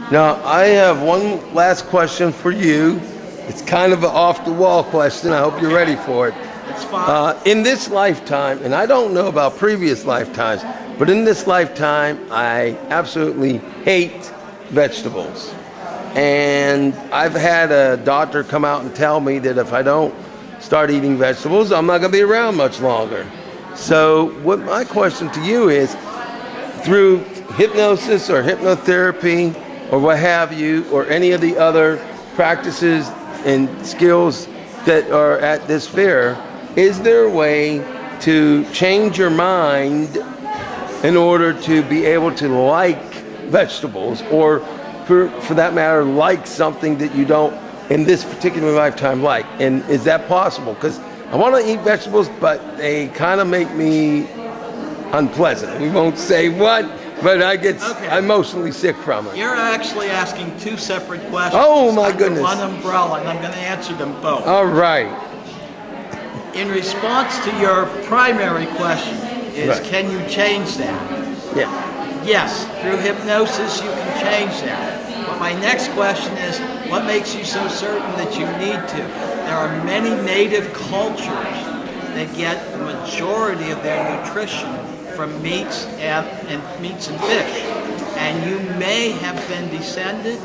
Now, I have one last question for you. It's kind of an off-the-wall question. I hope you're ready for it. It's fine. In this lifetime, and I don't know about previous lifetimes, but in this lifetime, I absolutely hate vegetables. And I've had a doctor come out and tell me that if I don't start eating vegetables, I'm not going to be around much longer. So what my question to you is, through hypnosis or hypnotherapy or what have you, or any of the other practices and skills that are at this fair, is there a way to change your mind in order to be able to like vegetables, or for that matter, like something that you don't in this particular lifetime like? And is that possible? Because I want to eat vegetables, but they kind of make me unpleasant. We won't say what, but I get emotionally sick from it. You're actually asking two separate questions. Oh my goodness. One umbrella, and I'm going to answer them both. All right. In response to your primary question is, Right. Can you change that? Yeah. Yes, through hypnosis you can change that. But my next question is, what makes you so certain that you need to? There are many native cultures that get the majority of their nutrition from meats and meats and fish. And you may have been descended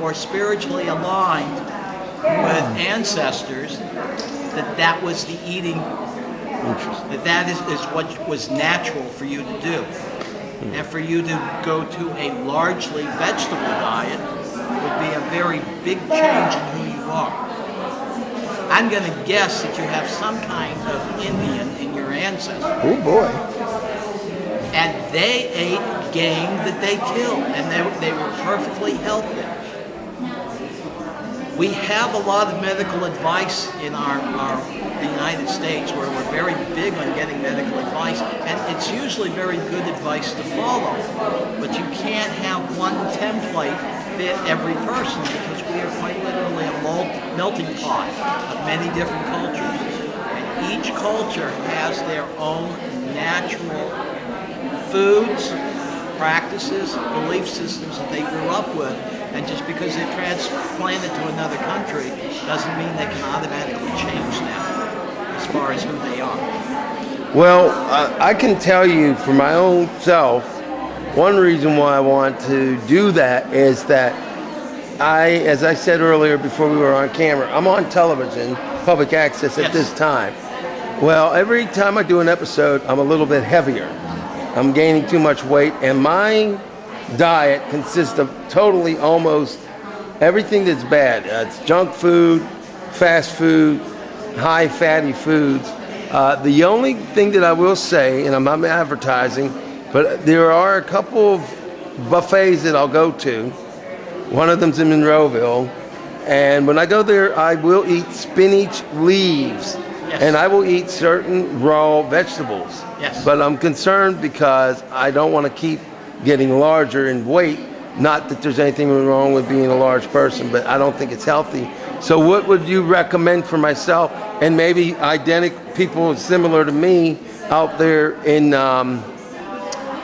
or spiritually aligned with ancestors that was the eating, that is what was natural for you to do. And for you to go to a largely vegetable diet would be a very big change in who you are. I'm going to guess that you have some kind of Indian in your ancestors. Oh boy. And they ate game that they killed, and they were perfectly healthy. We have a lot of medical advice in the United States where we're very big on getting medical advice, and it's usually very good advice to follow. But you can't have one template fit every person, because we are quite literally a melting pot of many different cultures. And each culture has their own natural foods, practices, belief systems that they grew up with. And just because they're transplanted to another country doesn't mean they can automatically change them as far as who they are. Well, I can tell you for my own self, one reason why I want to do that is that as I said earlier before we were on camera, I'm on television, public access at this time. Well, every time I do an episode, I'm a little bit heavier. I'm gaining too much weight, and my diet consists of totally almost everything that's bad. It's junk food, fast food, high fatty foods. The only thing that I will say, and I'm not advertising, but there are a couple of buffets that I'll go to. One of them's in Monroeville, and when I go there, I will eat spinach leaves, and I will eat certain raw vegetables. Yes. But I'm concerned because I don't want to keep getting larger in weight. Not that there's anything wrong with being a large person, but I don't think it's healthy. So what would you recommend for myself, and maybe identical people similar to me out there in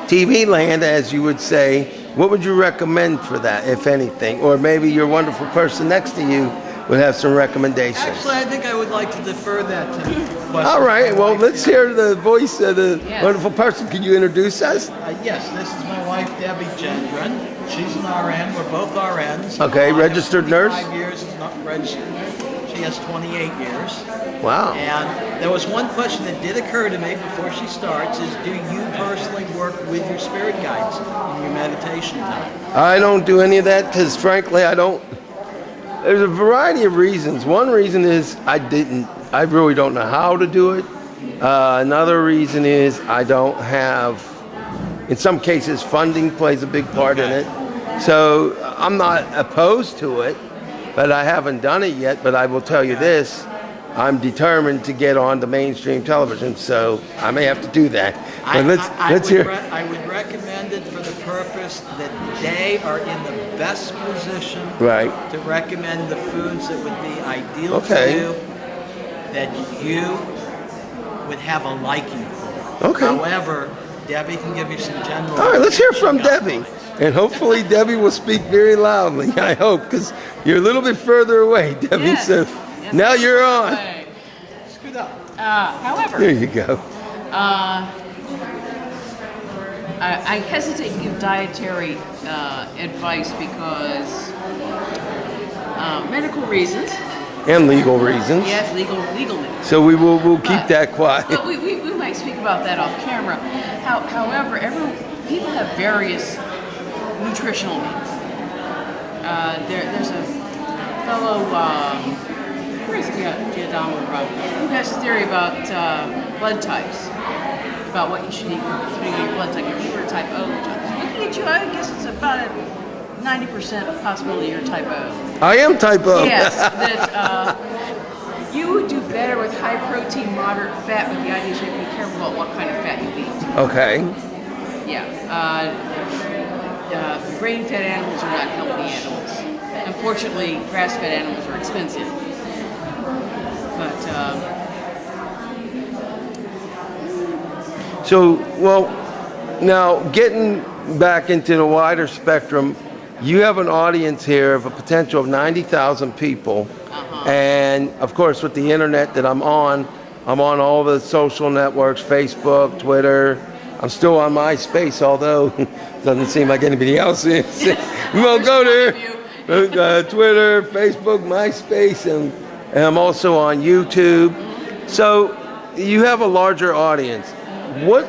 TV land, as you would say? What would you recommend for that, if anything? Or maybe your wonderful person next to you would have some recommendations. Actually, I think I would like to defer that to the question. All right, well, let's hear the voice of the wonderful person. Can you introduce us? Yes, this is my wife, Debbie Gendron. She's an RN. We're both RNs. Okay, registered nurse? 5 years is not registered nurse. She has 28 years. Wow. And there was one question that did occur to me before she starts is, do you personally work with your spirit guides in your meditation time? I don't do any of that because, frankly, I don't. There's a variety of reasons. One reason is I really don't know how to do it. Another reason is I don't have, in some cases, funding plays a big part in it. So I'm not opposed to it, but I haven't done it yet. But I will tell you this, I'm determined to get on the mainstream television, so I may have to do that. But let's hear. I would recommend it for the purpose that they are in the best position to recommend the foods that would be ideal for you, that you would have a liking for. However, Debbie can give you some general. All right, let's hear from guidelines. Debbie. And hopefully Debbie will speak very loudly, I hope, because you're a little bit further away, Debbie. Yes. So Yes, now I'm you're on. away. Scoot up. However, There you go. I hesitate to give dietary advice because medical reasons. And legal reasons. Yes, legal reasons. So we'll keep that quiet. But we might speak about that off camera. However, people have various nutritional needs. There's a fellow, where is Giordano from, who has a theory about blood types, about what you should eat depending on your blood type. If you were type O, looking at you, I guess it's about a 90% possibility you're type O. I am type O. Yes, that you would do better with high protein, moderate fat, but the idea is you have to be careful about what kind of fat you eat. Okay. Yeah. Grain-fed animals are not healthy animals. Unfortunately, grass-fed animals are expensive. But So, well, now getting back into the wider spectrum, you have an audience here of a potential of 90,000 people. And of course, with the internet that I'm on all the social networks, Facebook, Twitter. I'm still on MySpace, although it doesn't seem like anybody else is. Well, go there. Twitter, Facebook, MySpace, and I'm also on YouTube. So you have a larger audience. What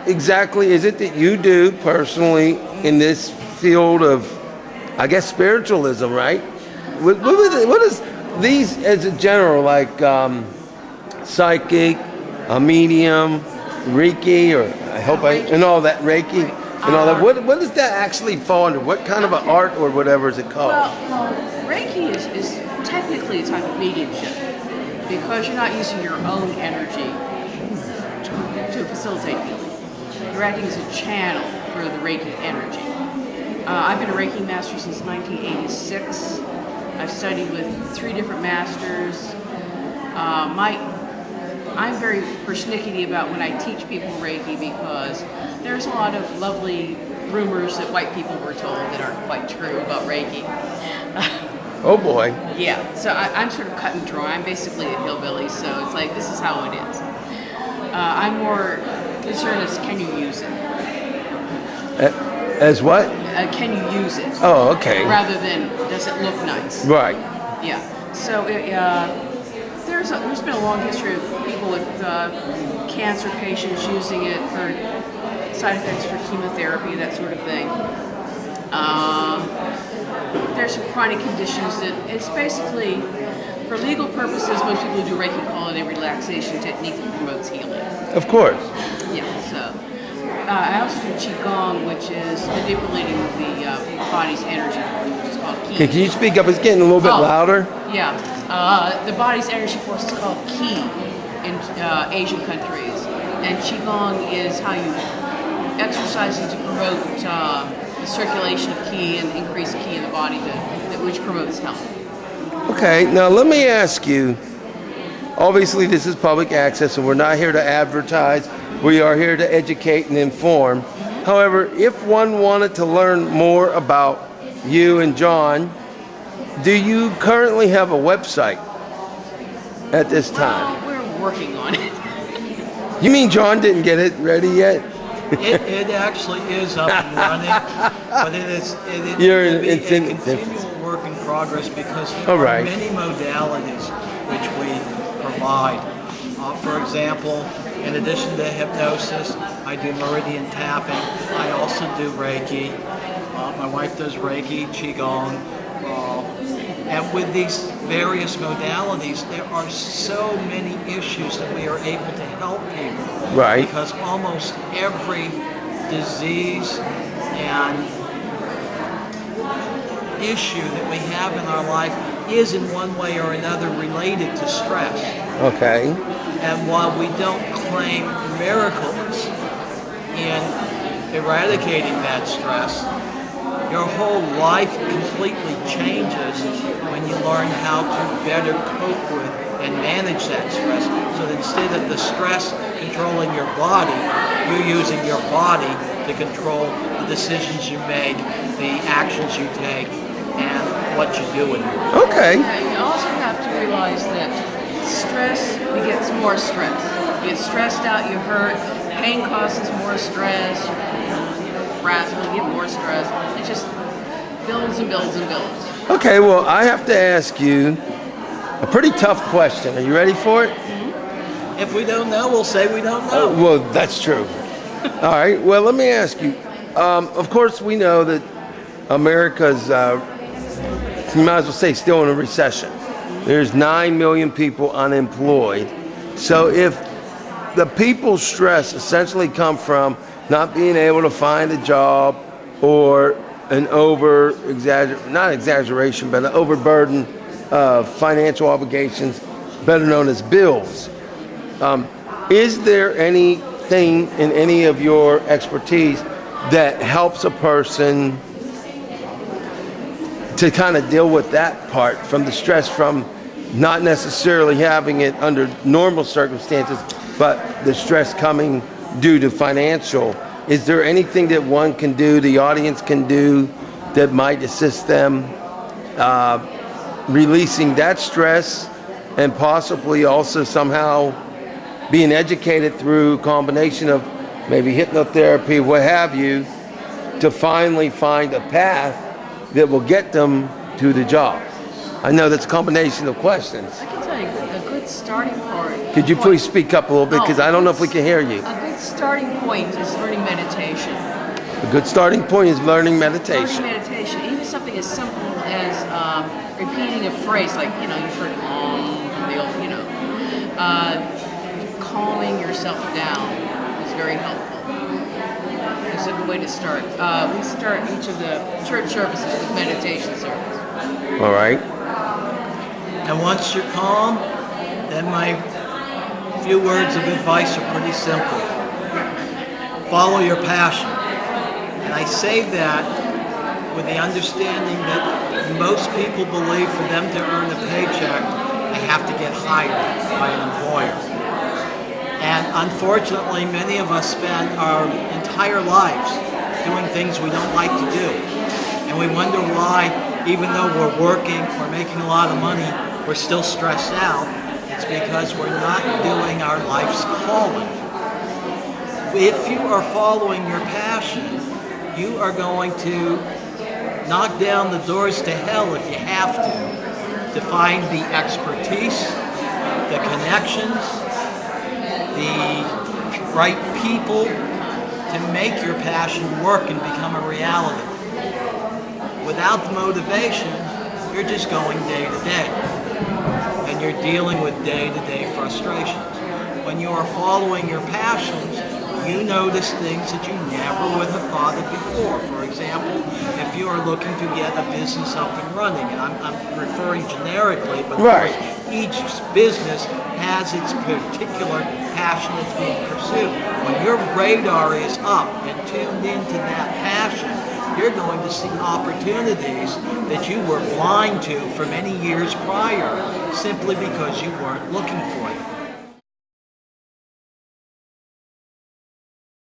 exactly is it that you do personally in this field of, I guess, spiritualism, right? What is these as a general, like psychic, a medium, Reiki, or and all that, Reiki, and all that. What does that actually fall under? What kind of an art or whatever is it called? well, Reiki is technically a type of mediumship because you're not using your own energy to facilitate healing. You're acting as a channel for the Reiki energy. I've been a Reiki master since 1986. I've studied with 3 different masters. I'm very persnickety about when I teach people Reiki because there's a lot of lovely rumors that white people were told that aren't quite true about Reiki. Oh boy. Yeah, so I'm sort of cut and dry. I'm basically a hillbilly, so it's like, this is how it is. I'm more concerned as can you use it? As what? Can you use it? Oh, okay. Rather than does it look nice? Right. Yeah. So there's been a long history of people with cancer patients using it for side effects for chemotherapy, that sort of thing. There's some chronic conditions that it's basically, for legal purposes, most people who do Reiki call it a relaxation technique that promotes healing. Of course. Yeah, so I also do Qigong, which is manipulating the body's energy force, which is called Qi. Okay, can you speak up? It's getting a little bit louder. Yeah, the body's energy force is called Qi in Asian countries, and Qigong is how you exercise to promote the circulation of Qi and increase Qi in the body, which promotes health. Okay, now let me ask you, obviously this is public access and we're not here to advertise, we are here to educate and inform. However, if one wanted to learn more about you and John, do you currently have a website at this time? Well, we're working on it. You mean John didn't get it ready yet? It actually is up and running, but it You're- will be it's a in- continual work in progress because there All are right. many modalities which we provide. For example, in addition to hypnosis, I do meridian tapping. I also do Reiki. My wife does Reiki, Qigong. And with these various modalities, there are so many issues that we are able to help people. Right. Because almost every disease and issue that we have in our life is in one way or another related to stress. Okay. And while we don't claim miracles in eradicating that stress, your whole life completely changes when you learn how to better cope with and manage that stress. So that instead of the stress controlling your body, You're using your body to control the decisions you make, the actions you take, and what you do in your life. Okay. Yeah, you also have to realize that stress begets more stress. You get stressed out, you hurt, pain causes more stress, you're frazzled, you get more stress. It just builds and builds and builds. Okay, well, I have to ask you a pretty tough question. Are you ready for it? If we don't know, we'll say we don't know. Well, that's true. All right, well, let me ask you. Of course, we know that America's, you might as well say, still in a recession. There's 9 million people unemployed. So if the people's stress essentially come from not being able to find a job or an not exaggeration, but an overburden of financial obligations, better known as bills. Is there anything in any of your expertise that helps a person to kind of deal with that part, from the stress from not necessarily having it under normal circumstances, but the stress coming due to financial? Is there anything that one can do, the audience can do, that might assist them releasing that stress, and possibly also somehow being educated through a combination of maybe hypnotherapy, what have you, to finally find a path that will get them to the job? I know that's a combination of questions. I can tell you a good starting point. Could you please speak up a little bit, because I don't know if we can hear you. A good starting point is learning meditation. A good starting point is learning meditation. Learning meditation, even something as simple as repeating a phrase, like, you've heard from the old, calming yourself down is very helpful. It's a good way to start. We start each of the church services with meditation service. All right. And once you're calm, then my few words of advice are pretty simple. Follow your passion. And I say that with the understanding that most people believe for them to earn a paycheck, they have to get hired by an employer. And unfortunately, many of us spend our entire lives doing things we don't like to do. And we wonder why, even though we're working, we're making a lot of money, we're still stressed out. It's because we're not doing our life's calling. If you are following your passion, you are going to knock down the doors to hell if you have to find the expertise, the connections, the right people to make your passion work and become a reality. Without the motivation, you're just going day to day, and you're dealing with day-to-day frustrations. When you are following your passions, you notice things that you never would have thought of before. For example, if you are looking to get a business up and running, and I'm referring generically, but right, each business has its particular passion that's being pursued. When your radar is up and tuned into that passion, you're going to see opportunities that you were blind to for many years prior, simply because you weren't looking for them.